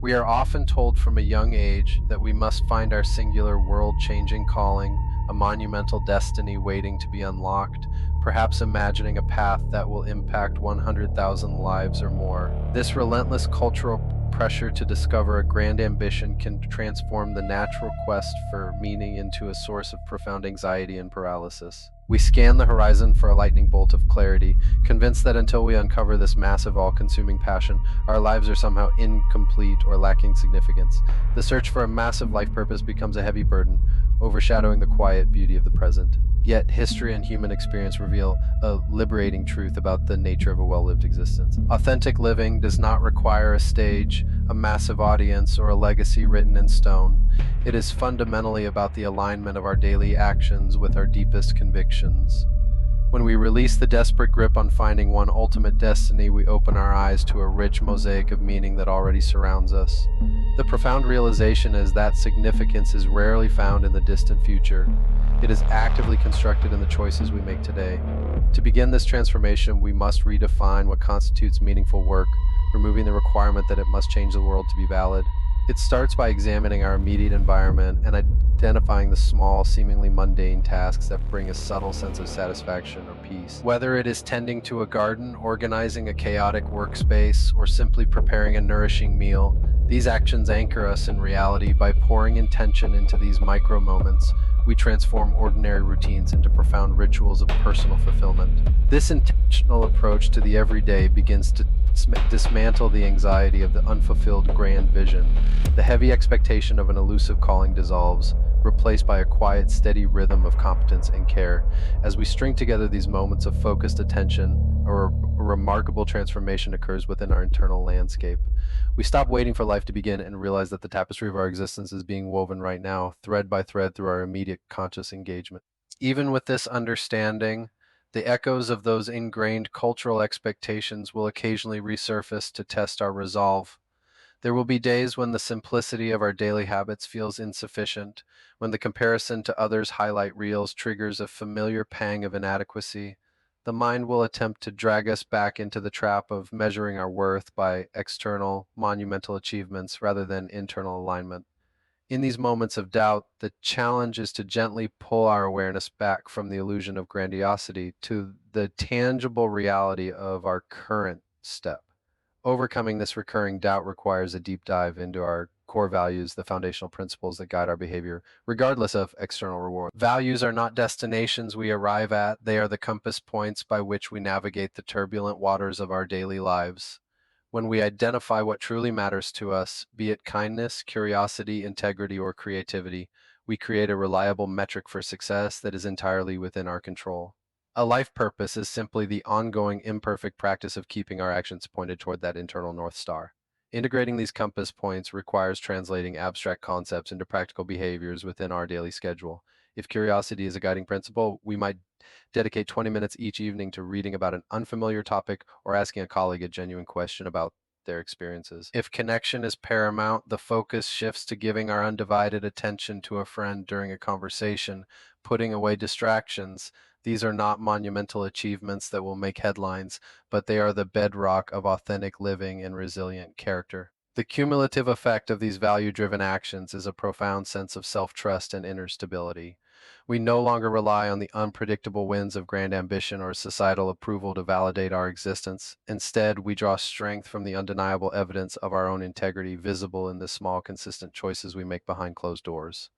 We are often told from a young age that we must find our singular world-changing calling, a monumental destiny waiting to be unlocked, perhaps imagining a path that will impact 100,000 lives or more. This relentless cultural pressure to discover a grand ambition can transform the natural quest for meaning into a source of profound anxiety and paralysis. We scan the horizon for a lightning bolt of clarity, convinced that until we uncover this massive, all-consuming passion, our lives are somehow incomplete or lacking significance. The search for a massive life purpose becomes a heavy burden, overshadowing the quiet beauty of the present. Yet, history and human experience reveal a liberating truth about the nature of a well-lived existence. Authentic living does not require a stage, a massive audience, or a legacy written in stone. It is fundamentally about the alignment of our daily actions with our deepest convictions. When we release the desperate grip on finding one ultimate destiny, we open our eyes to a rich mosaic of meaning that already surrounds us. The profound realization is that significance is rarely found in the distant future. It is actively constructed in the choices we make today. To begin this transformation, we must redefine what constitutes meaningful work, removing the requirement that it must change the world to be valid. It starts by examining our immediate environment and identifying the small, seemingly mundane tasks that bring a subtle sense of satisfaction or peace. Whether it is tending to a garden, organizing a chaotic workspace, or simply preparing a nourishing meal, these actions anchor us in reality. By pouring intention into these micro moments, we transform ordinary routines into profound rituals of personal fulfillment. This intentional approach to the everyday begins to dismantle the anxiety of the unfulfilled grand vision. The heavy expectation of an elusive calling dissolves, replaced by a quiet, steady rhythm of competence and care. As we string together these moments of focused attention, a remarkable transformation occurs within our internal landscape. We stop waiting for life to begin and realize that the tapestry of our existence is being woven right now, thread by thread, through our immediate conscious engagement. Even with this understanding, the echoes of those ingrained cultural expectations will occasionally resurface to test our resolve. There will be days when the simplicity of our daily habits feels insufficient, when the comparison to others' highlight reels triggers a familiar pang of inadequacy. The mind will attempt to drag us back into the trap of measuring our worth by external, monumental achievements rather than internal alignment. In these moments of doubt, the challenge is to gently pull our awareness back from the illusion of grandiosity to the tangible reality of our current step. Overcoming this recurring doubt requires a deep dive into our core values, the foundational principles that guide our behavior, regardless of external reward. Values are not destinations we arrive at, they are the compass points by which we navigate the turbulent waters of our daily lives. When we identify what truly matters to us, be it kindness, curiosity, integrity, or creativity, we create a reliable metric for success that is entirely within our control. A life purpose is simply the ongoing, imperfect practice of keeping our actions pointed toward that internal North Star. Integrating these compass points requires translating abstract concepts into practical behaviors within our daily schedule. If curiosity is a guiding principle, we might dedicate 20 minutes each evening to reading about an unfamiliar topic or asking a colleague a genuine question about their experiences. If connection is paramount, the focus shifts to giving our undivided attention to a friend during a conversation, putting away distractions. These are not monumental achievements that will make headlines, but they are the bedrock of authentic living and resilient character. The cumulative effect of these value-driven actions is a profound sense of self-trust and inner stability. We no longer rely on the unpredictable winds of grand ambition or societal approval to validate our existence. Instead, we draw strength from the undeniable evidence of our own integrity visible in the small, consistent choices we make behind closed doors.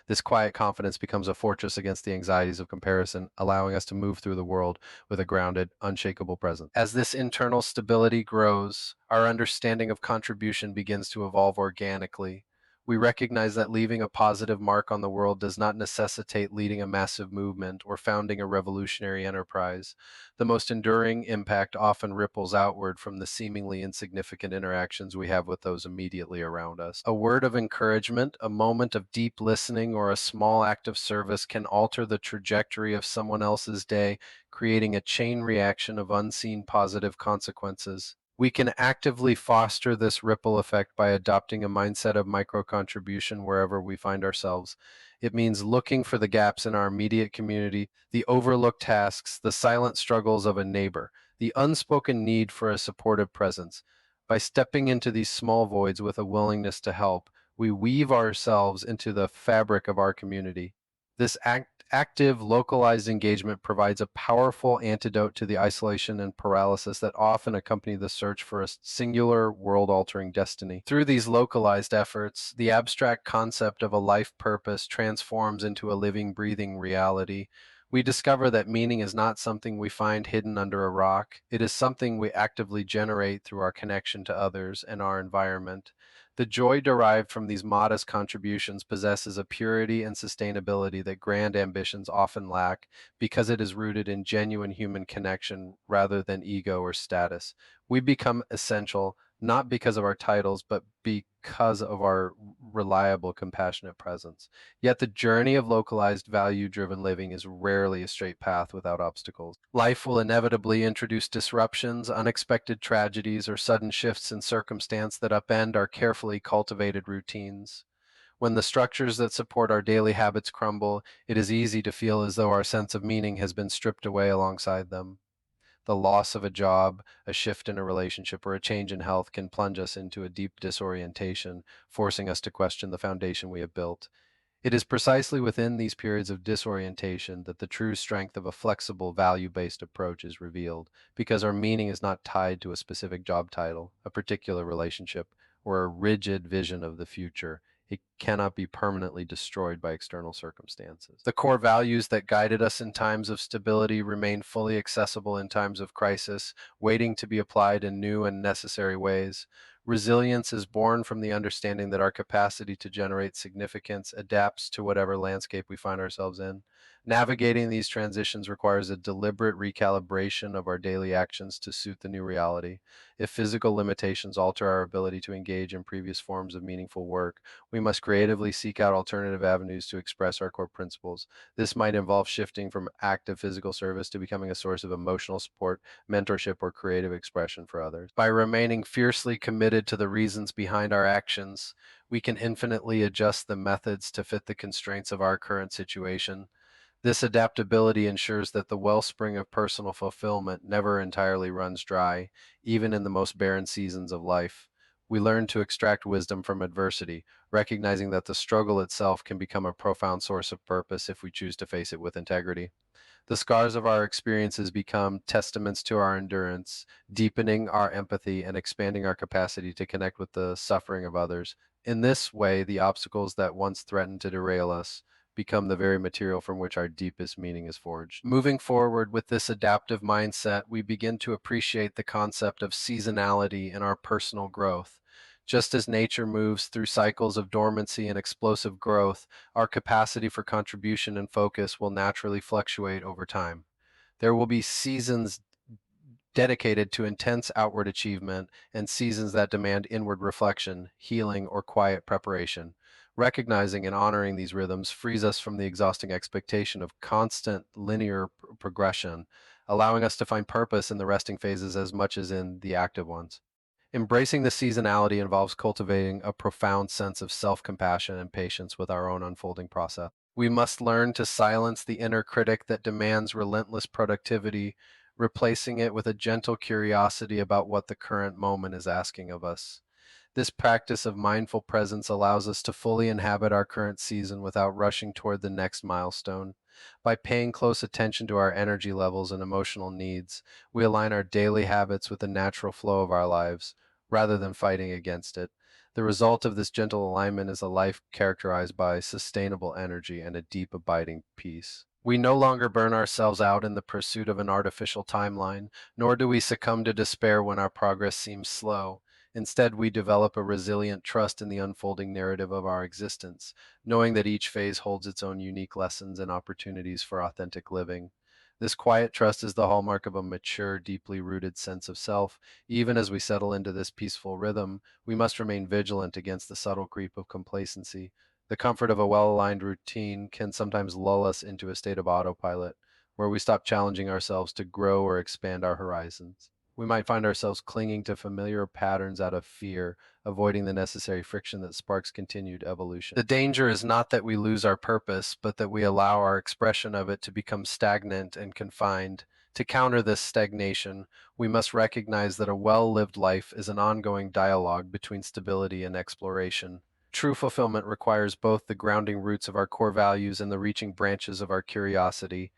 This quiet confidence becomes a fortress against the anxieties of comparison, allowing us to move through the world with a grounded, unshakable presence. As this internal stability grows, our understanding of contribution begins to evolve organically. We recognize that leaving a positive mark on the world does not necessitate leading a massive movement or founding a revolutionary enterprise. The most enduring impact often ripples outward from the seemingly insignificant interactions we have with those immediately around us. A word of encouragement, a moment of deep listening, or a small act of service can alter the trajectory of someone else's day, creating a chain reaction of unseen positive consequences. We can actively foster this ripple effect by adopting a mindset of micro contribution wherever we find ourselves. It means looking for the gaps in our immediate community, the overlooked tasks, the silent struggles of a neighbor, the unspoken need for a supportive presence. By stepping into these small voids with a willingness to help, we weave ourselves into the fabric of our community. This active, localized engagement provides a powerful antidote to the isolation and paralysis that often accompany the search for a singular, world altering destiny. Through these localized efforts, the abstract concept of a life purpose transforms into a living, breathing reality. We discover that meaning is not something we find hidden under a rock. It is something we actively generate through our connection to others and our environment. The joy derived from these modest contributions possesses a purity and sustainability that grand ambitions often lack because it is rooted in genuine human connection rather than ego or status. We become essential not because of our titles, but because of our reliable, compassionate presence. Yet the journey of localized, value driven living is rarely a straight path without obstacles. Life will inevitably introduce disruptions, unexpected tragedies, or sudden shifts in circumstance that upend our carefully cultivated routines. When the structures that support our daily habits crumble, it is easy to feel as though our sense of meaning has been stripped away alongside them. The loss of a job, a shift in a relationship, or a change in health can plunge us into a deep disorientation, forcing us to question the foundation we have built. It is precisely within these periods of disorientation that the true strength of a flexible, value based approach is revealed, because our meaning is not tied to a specific job title, a particular relationship, or a rigid vision of the future. It cannot be permanently destroyed by external circumstances. The core values that guided us in times of stability remain fully accessible in times of crisis, waiting to be applied in new and necessary ways. Resilience is born from the understanding that our capacity to generate significance adapts to whatever landscape we find ourselves in. Navigating these transitions requires a deliberate recalibration of our daily actions to suit the new reality. If physical limitations alter our ability to engage in previous forms of meaningful work, we must creatively seek out alternative avenues to express our core principles. This might involve shifting from active physical service to becoming a source of emotional support, mentorship, or creative expression for others. By remaining fiercely committed to the reasons behind our actions, we can infinitely adjust the methods to fit the constraints of our current situation. This adaptability ensures that the wellspring of personal fulfillment never entirely runs dry, even in the most barren seasons of life. We learn to extract wisdom from adversity, recognizing that the struggle itself can become a profound source of purpose if we choose to face it with integrity. The scars of our experiences become testaments to our endurance, deepening our empathy and expanding our capacity to connect with the suffering of others. In this way, the obstacles that once threatened to derail us become the very material from which our deepest meaning is forged. Moving forward with this adaptive mindset, we begin to appreciate the concept of seasonality in our personal growth. Just as nature moves through cycles of dormancy and explosive growth, our capacity for contribution and focus will naturally fluctuate over time. There will be seasons dedicated to intense outward achievement and seasons that demand inward reflection, healing, or quiet preparation. Recognizing and honoring these rhythms frees us from the exhausting expectation of constant linear progression, allowing us to find purpose in the resting phases as much as in the active ones. Embracing the seasonality involves cultivating a profound sense of self compassion and patience with our own unfolding process. We must learn to silence the inner critic that demands relentless productivity, replacing it with a gentle curiosity about what the current moment is asking of us. This practice of mindful presence allows us to fully inhabit our current season without rushing toward the next milestone. By paying close attention to our energy levels and emotional needs, we align our daily habits with the natural flow of our lives, rather than fighting against it. The result of this gentle alignment is a life characterized by sustainable energy and a deep, abiding peace. We no longer burn ourselves out in the pursuit of an artificial timeline, nor do we succumb to despair when our progress seems slow. Instead, we develop a resilient trust in the unfolding narrative of our existence, knowing that each phase holds its own unique lessons and opportunities for authentic living. This quiet trust is the hallmark of a mature, deeply rooted sense of self. Even as we settle into this peaceful rhythm, we must remain vigilant against the subtle creep of complacency. The comfort of a well aligned routine can sometimes lull us into a state of autopilot, where we stop challenging ourselves to grow or expand our horizons. We might find ourselves clinging to familiar patterns out of fear, avoiding the necessary friction that sparks continued evolution. The danger is not that we lose our purpose, but that we allow our expression of it to become stagnant and confined. To counter this stagnation, we must recognize that a well lived life is an ongoing dialogue between stability and exploration. True fulfillment requires both the grounding roots of our core values and the reaching branches of our curiosity.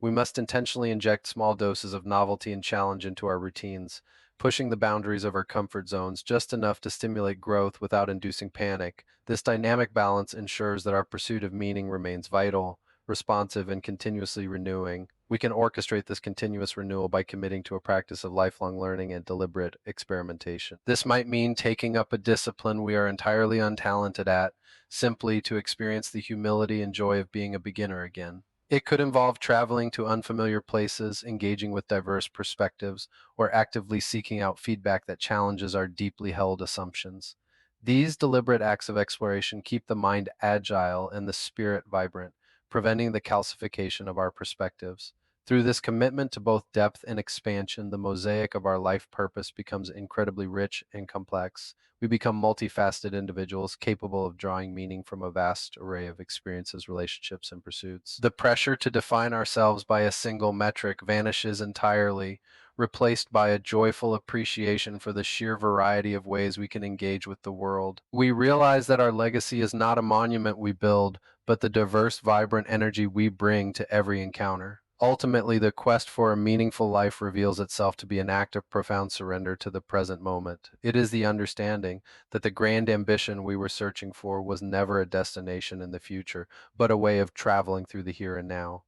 We must intentionally inject small doses of novelty and challenge into our routines, pushing the boundaries of our comfort zones just enough to stimulate growth without inducing panic. This dynamic balance ensures that our pursuit of meaning remains vital, responsive, and continuously renewing. We can orchestrate this continuous renewal by committing to a practice of lifelong learning and deliberate experimentation. This might mean taking up a discipline we are entirely untalented at, simply to experience the humility and joy of being a beginner again. It could involve traveling to unfamiliar places, engaging with diverse perspectives, or actively seeking out feedback that challenges our deeply held assumptions. These deliberate acts of exploration keep the mind agile and the spirit vibrant, preventing the calcification of our perspectives. Through this commitment to both depth and expansion, the mosaic of our life purpose becomes incredibly rich and complex. We become multifaceted individuals capable of drawing meaning from a vast array of experiences, relationships, and pursuits. The pressure to define ourselves by a single metric vanishes entirely, replaced by a joyful appreciation for the sheer variety of ways we can engage with the world. We realize that our legacy is not a monument we build, but the diverse, vibrant energy we bring to every encounter. Ultimately, the quest for a meaningful life reveals itself to be an act of profound surrender to the present moment. It is the understanding that the grand ambition we were searching for was never a destination in the future, but a way of traveling through the here and now.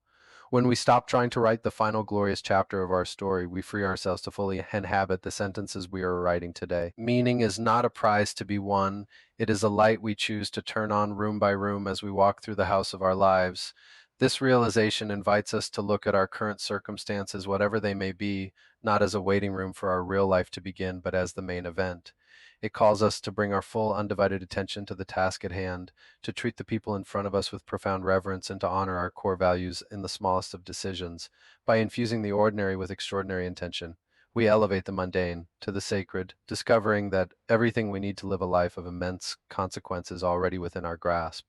When we stop trying to write the final glorious chapter of our story, we free ourselves to fully inhabit the sentences we are writing today. Meaning is not a prize to be won, it is a light we choose to turn on room by room as we walk through the house of our lives. This realization invites us to look at our current circumstances, whatever they may be, not as a waiting room for our real life to begin, but as the main event. It calls us to bring our full, undivided attention to the task at hand, to treat the people in front of us with profound reverence, and to honor our core values in the smallest of decisions. By infusing the ordinary with extraordinary intention, we elevate the mundane to the sacred, discovering that everything we need to live a life of immense consequence is already within our grasp.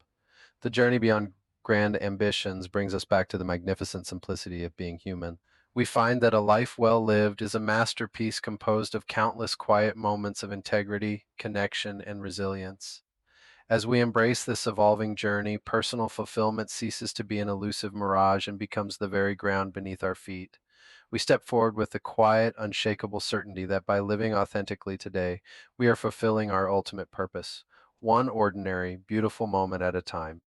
The journey beyond grand ambitions brings us back to the magnificent simplicity of being human. We find that a life well lived is a masterpiece composed of countless quiet moments of integrity, connection, and resilience. As we embrace this evolving journey, personal fulfillment ceases to be an elusive mirage and becomes the very ground beneath our feet. We step forward with the quiet, unshakable certainty that by living authentically today, we are fulfilling our ultimate purpose, one ordinary, beautiful moment at a time.